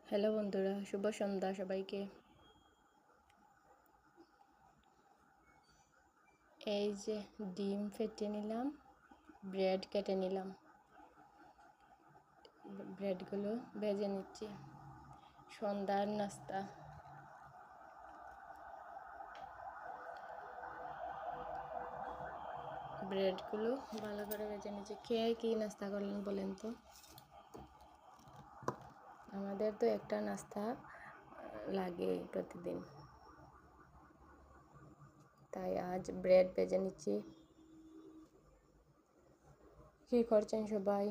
Hello বন্ধুরা, শুভ সন্ধ্যা সবাইকে। এই যে ডিম ফেটে নিলাম, ব্রেড কেটে নিলাম, ব্রেডগুলো ভেজে নিচ্ছি। সন্ধ্যার নাস্তা। ব্রেডগুলো ভালো করে ভেজে নিচ্ছি। কে কী নাস্তা করলেন বলেন তো? আমাদের তো একটা নাস্তা লাগে প্রতিদিন, তাই আজ ব্রেড ভেজে নিচ্ছি। কী করছেন সবাই?